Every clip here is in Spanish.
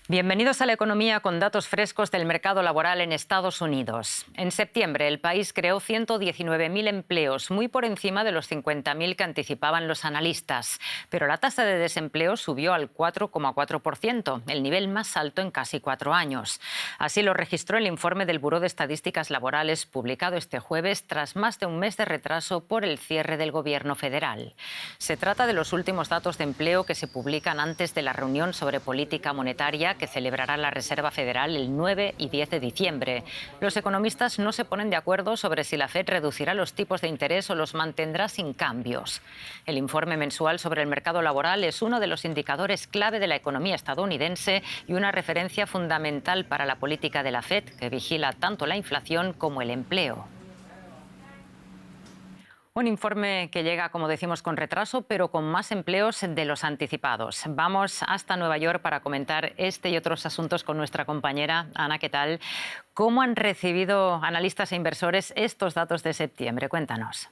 Bienvenidos a la economía con datos frescos del mercado laboral en Estados Unidos. En septiembre, el país creó 119.000 empleos, muy por encima de los 50.000 que anticipaban los analistas. Pero la tasa de desempleo subió al 4,4%, el nivel más alto en casi 4 años. Así lo registró el informe del Buró de Estadísticas Laborales, publicado este jueves tras más de un mes de retraso por el cierre del Gobierno federal. Se trata de los últimos datos de empleo que se publican antes de la reunión sobre política monetaria que celebrará la Reserva Federal el 9 y 10 de diciembre. Los economistas no se ponen de acuerdo sobre si la Fed reducirá los tipos de interés o los mantendrá sin cambios. El informe mensual sobre el mercado laboral es uno de los indicadores clave de la economía estadounidense y una referencia fundamental para la política de la Fed, que vigila tanto la inflación como el empleo. Un informe que llega, como decimos, con retraso, pero con más empleos de los anticipados. Vamos hasta Nueva York para comentar este y otros asuntos con nuestra compañera Ana. ¿Qué tal? ¿Cómo han recibido analistas e inversores estos datos de septiembre? Cuéntanos.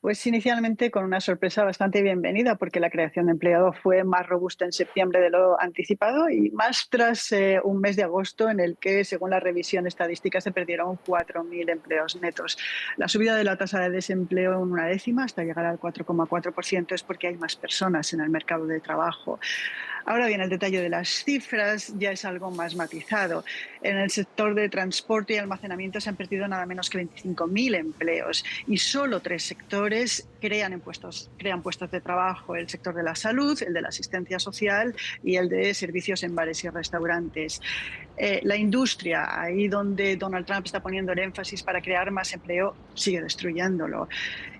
Pues inicialmente con una sorpresa bastante bienvenida, porque la creación de empleo fue más robusta en septiembre de lo anticipado y más tras un mes de agosto en el que, según la revisión estadística, se perdieron 4.000 empleos netos. La subida de la tasa de desempleo en una décima hasta llegar al 4,4% es porque hay más personas en el mercado de trabajo. Ahora bien, el detalle de las cifras ya es algo más matizado. En el sector de transporte y almacenamiento se han perdido nada menos que 25.000 empleos y solo 3 sectores crean puestos de trabajo: el sector de la salud, el de la asistencia social y el de servicios en bares y restaurantes. La industria, ahí donde Donald Trump está poniendo el énfasis para crear más empleo, sigue destruyéndolo.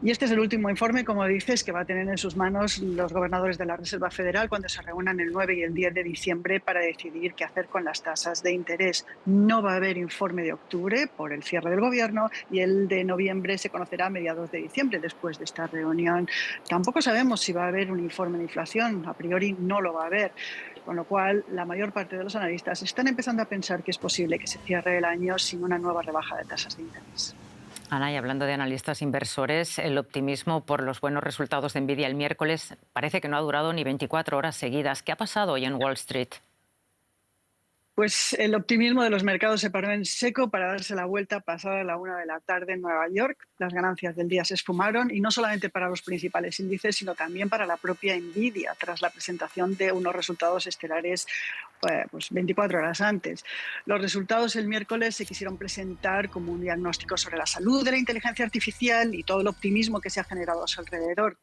Y este es el último informe, como dices, que va a tener en sus manos los gobernadores de la Reserva Federal cuando se reúnan el 9 y el 10 de diciembre para decidir qué hacer con las tasas de interés. No va a haber informe de octubre por el cierre del gobierno y el de noviembre se conocerá a mediados de diciembre, después de esta reunión. Tampoco sabemos si va a haber un informe de inflación. A priori no lo va a haber. Con lo cual, la mayor parte de los analistas están empezando a pensar que es posible que se cierre el año sin una nueva rebaja de tasas de interés. Ana, y hablando de analistas inversores, el optimismo por los buenos resultados de Nvidia el miércoles parece que no ha durado ni 24 horas seguidas. ¿Qué ha pasado hoy en Wall Street? Pues el optimismo de los mercados se paró en seco para darse la vuelta pasada la 1 de la tarde en Nueva York. Las ganancias del día se esfumaron, y no solamente para los principales índices, sino también para la propia Nvidia, tras la presentación de unos resultados estelares pues 24 horas antes. Los resultados el miércoles se quisieron presentar como un diagnóstico sobre la salud de la inteligencia artificial y todo el optimismo que se ha generado a su alrededor.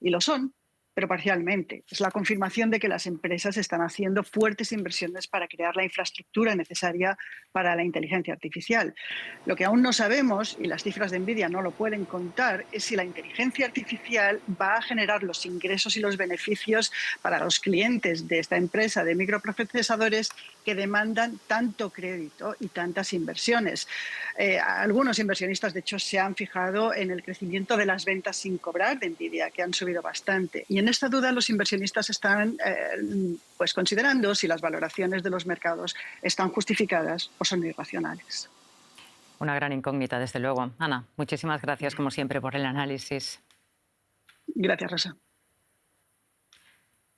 Y lo son, pero parcialmente. Es la confirmación de que las empresas están haciendo fuertes inversiones para crear la infraestructura necesaria para la inteligencia artificial. Lo que aún no sabemos, y las cifras de Nvidia no lo pueden contar, es si la inteligencia artificial va a generar los ingresos y los beneficios para los clientes de esta empresa de microprocesadores que demandan tanto crédito y tantas inversiones. Algunos inversionistas, de hecho, se han fijado en el crecimiento de las ventas sin cobrar de Nvidia, que han subido bastante. Y en esta duda los inversionistas están pues considerando si las valoraciones de los mercados están justificadas o son irracionales. Una gran incógnita, desde luego. Ana, muchísimas gracias, como siempre, por el análisis. Gracias, Rosa.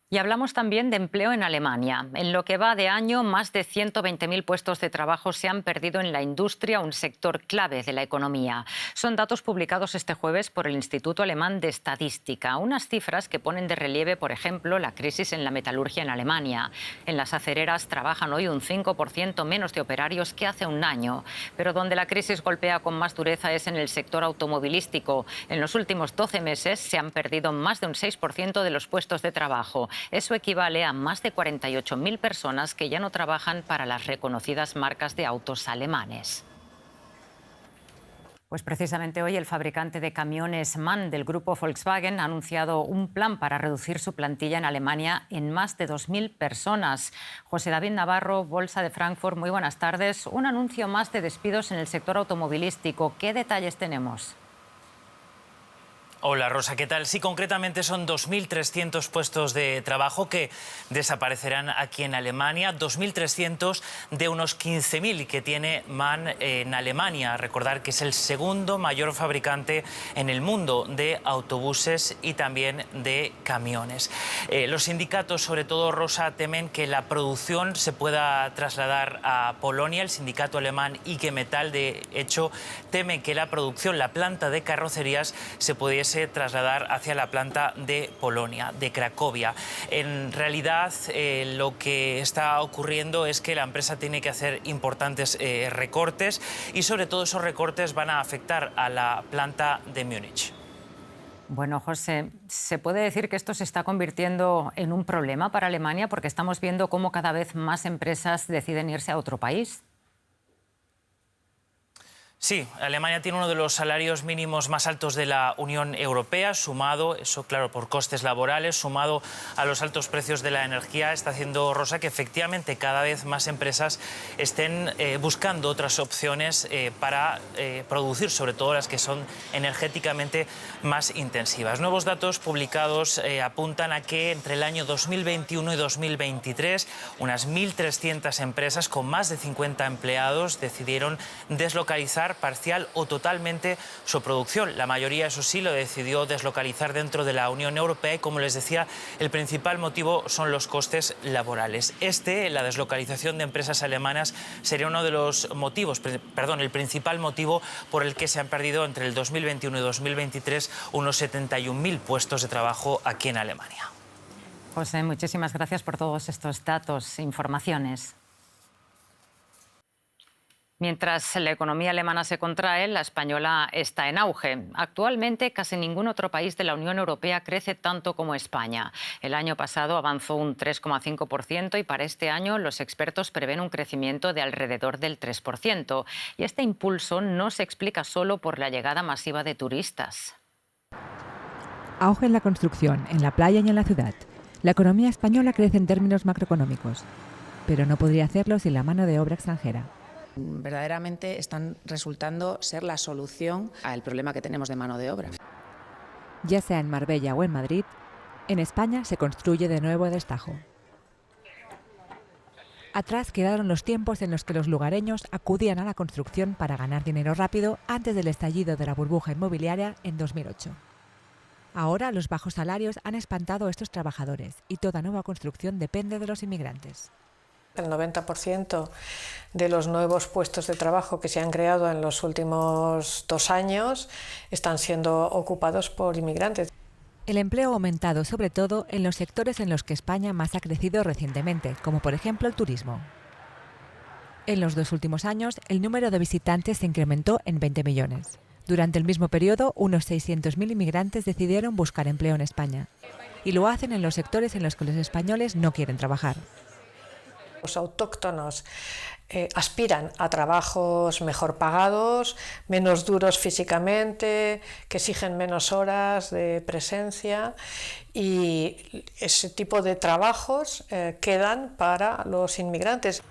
Y hablamos también de empleo en Alemania. En lo que va de año, más de 120.000 puestos de trabajo se han perdido en la industria, un sector clave de la economía. Son datos publicados este jueves por el Instituto Alemán de Estadística. Unas cifras que ponen de relieve, por ejemplo, la crisis en la metalurgia en Alemania. En las acereras trabajan hoy un 5% menos de operarios que hace un año. Pero donde la crisis golpea con más dureza es en el sector automovilístico. En los últimos 12 meses se han perdido más de un 6% de los puestos de trabajo. Eso equivale a más de 48.000 personas que ya no trabajan para las reconocidas marcas de autos alemanes. Pues precisamente hoy el fabricante de camiones MAN del grupo Volkswagen ha anunciado un plan para reducir su plantilla en Alemania en más de 2.000 personas. José David Navarro, Bolsa de Frankfurt, muy buenas tardes. Un anuncio más de despidos en el sector automovilístico. ¿Qué detalles tenemos? Hola Rosa, ¿qué tal? Sí, concretamente son 2.300 puestos de trabajo que desaparecerán aquí en Alemania, 2.300 de unos 15.000 que tiene MAN en Alemania. Recordar que es el segundo mayor fabricante en el mundo de autobuses y también de camiones. Los sindicatos, sobre todo Rosa, temen que la producción se pueda trasladar a Polonia. El sindicato alemán IG Metall, de hecho, teme que la producción, la planta de carrocerías, se pudiese trasladar hacia la planta de Polonia, de Cracovia. En realidad, lo que está ocurriendo es que la empresa tiene que hacer importantes recortes y sobre todo esos recortes van a afectar a la planta de Múnich. Bueno, José, ¿se puede decir que esto se está convirtiendo en un problema para Alemania porque estamos viendo cómo cada vez más empresas deciden irse a otro país? Sí, Alemania tiene uno de los salarios mínimos más altos de la Unión Europea, sumado, eso claro, por costes laborales, sumado a los altos precios de la energía, está haciendo, Rosa, que efectivamente cada vez más empresas estén buscando otras opciones para producir, sobre todo las que son energéticamente más intensivas. Nuevos datos publicados apuntan a que entre el año 2021 y 2023 unas 1.300 empresas con más de 50 empleados decidieron deslocalizar parcial o totalmente su producción. La mayoría, eso sí, lo decidió deslocalizar dentro de la Unión Europea y, como les decía, el principal motivo son los costes laborales. La deslocalización de empresas alemanas, sería uno de los motivos, el principal motivo por el que se han perdido entre el 2021 y 2023 unos 71.000 puestos de trabajo aquí en Alemania. José, muchísimas gracias por todos estos datos e informaciones. Mientras la economía alemana se contrae, la española está en auge. Actualmente, casi ningún otro país de la Unión Europea crece tanto como España. El año pasado avanzó un 3,5% y para este año los expertos prevén un crecimiento de alrededor del 3%. Y este impulso no se explica solo por la llegada masiva de turistas. Auge en la construcción, en la playa y en la ciudad. La economía española crece en términos macroeconómicos, pero no podría hacerlo sin la mano de obra extranjera. Verdaderamente están resultando ser la solución al problema que tenemos de mano de obra. Ya sea en Marbella o en Madrid, en España se construye de nuevo a destajo. Atrás quedaron los tiempos en los que los lugareños acudían a la construcción para ganar dinero rápido antes del estallido de la burbuja inmobiliaria en 2008. Ahora los bajos salarios han espantado a estos trabajadores y toda nueva construcción depende de los inmigrantes. El 90% de los nuevos puestos de trabajo que se han creado en los últimos 2 años están siendo ocupados por inmigrantes. El empleo ha aumentado sobre todo en los sectores en los que España más ha crecido recientemente, como por ejemplo el turismo. En los 2 últimos años, el número de visitantes se incrementó en 20 millones. Durante el mismo periodo, unos 600.000 inmigrantes decidieron buscar empleo en España. Y lo hacen en los sectores en los que los españoles no quieren trabajar. Los autóctonos aspiran a trabajos mejor pagados, menos duros físicamente, que exigen menos horas de presencia, y ese tipo de trabajos quedan para los inmigrantes.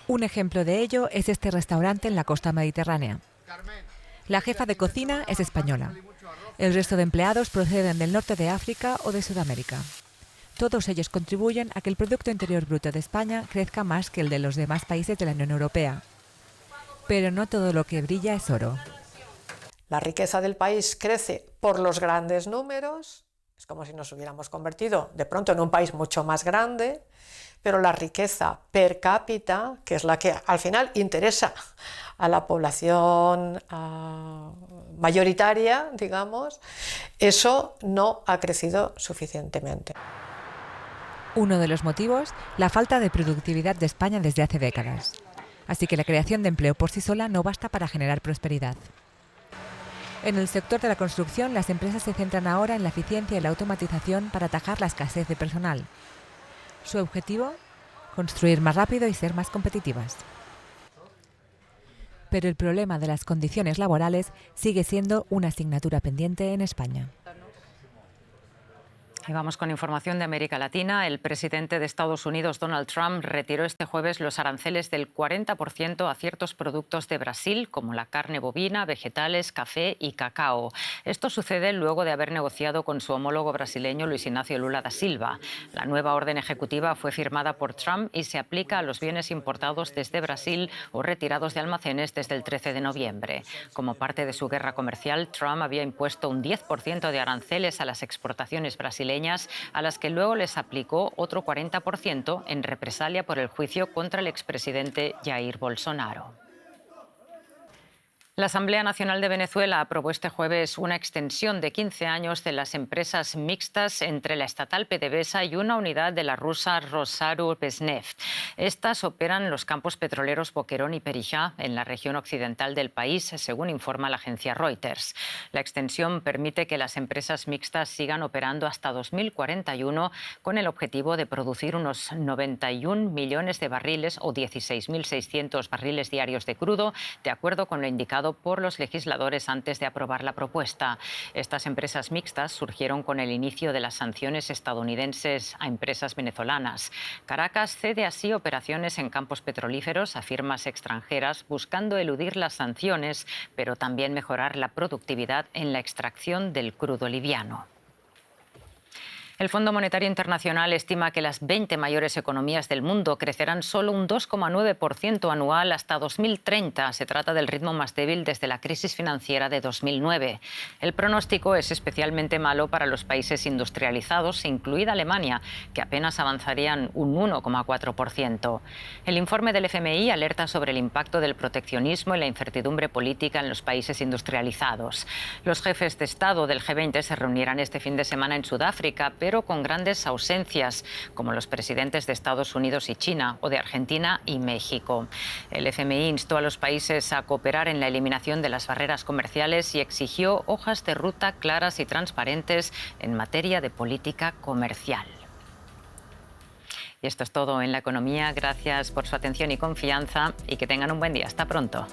Un ejemplo de ello es este restaurante en la costa mediterránea. La jefa de cocina es española. El resto de empleados proceden del norte de África o de Sudamérica. Todos ellos contribuyen a que el Producto Interior Bruto de España crezca más que el de los demás países de la Unión Europea. Pero no todo lo que brilla es oro. La riqueza del país crece por los grandes números, es como si nos hubiéramos convertido de pronto en un país mucho más grande, pero la riqueza per cápita, que es la que al final interesa a la población mayoritaria, digamos, eso no ha crecido suficientemente. Uno de los motivos, la falta de productividad de España desde hace décadas. Así que la creación de empleo por sí sola no basta para generar prosperidad. En el sector de la construcción, las empresas se centran ahora en la eficiencia y la automatización para atajar la escasez de personal. Su objetivo, construir más rápido y ser más competitivas. Pero el problema de las condiciones laborales sigue siendo una asignatura pendiente en España. Y vamos con información de América Latina. El presidente de Estados Unidos, Donald Trump, retiró este jueves los aranceles del 40% a ciertos productos de Brasil, como la carne bovina, vegetales, café y cacao. Esto sucede luego de haber negociado con su homólogo brasileño, Luis Ignacio Lula da Silva. La nueva orden ejecutiva fue firmada por Trump y se aplica a los bienes importados desde Brasil o retirados de almacenes desde el 13 de noviembre. Como parte de su guerra comercial, Trump había impuesto un 10% de aranceles a las exportaciones brasileñas, a las que luego les aplicó otro 40% en represalia por el juicio contra el expresidente Jair Bolsonaro. La Asamblea Nacional de Venezuela aprobó este jueves una extensión de 15 años de las empresas mixtas entre la estatal PDVSA y una unidad de la rusa Rosario-Besneft. Estas operan los campos petroleros Boquerón y Perijá en la región occidental del país, según informa la agencia Reuters. La extensión permite que las empresas mixtas sigan operando hasta 2041 con el objetivo de producir unos 91 millones de barriles o 16.600 barriles diarios de crudo, de acuerdo con lo indicado por los legisladores antes de aprobar la propuesta. Estas empresas mixtas surgieron con el inicio de las sanciones estadounidenses a empresas venezolanas. Caracas cede así operaciones en campos petrolíferos a firmas extranjeras, buscando eludir las sanciones, pero también mejorar la productividad en la extracción del crudo liviano. El Fondo Monetario Internacional estima que las 20 mayores economías del mundo crecerán solo un 2,9% anual hasta 2030. Se trata del ritmo más débil desde la crisis financiera de 2009. El pronóstico es especialmente malo para los países industrializados, incluida Alemania, que apenas avanzarían un 1,4%. El informe del FMI alerta sobre el impacto del proteccionismo y la incertidumbre política en los países industrializados. Los jefes de Estado del G20 se reunirán este fin de semana en Sudáfrica, pero con grandes ausencias, como los presidentes de Estados Unidos y China, o de Argentina y México. El FMI instó a los países a cooperar en la eliminación de las barreras comerciales y exigió hojas de ruta claras y transparentes en materia de política comercial. Y esto es todo en la economía. Gracias por su atención y confianza y que tengan un buen día. Hasta pronto.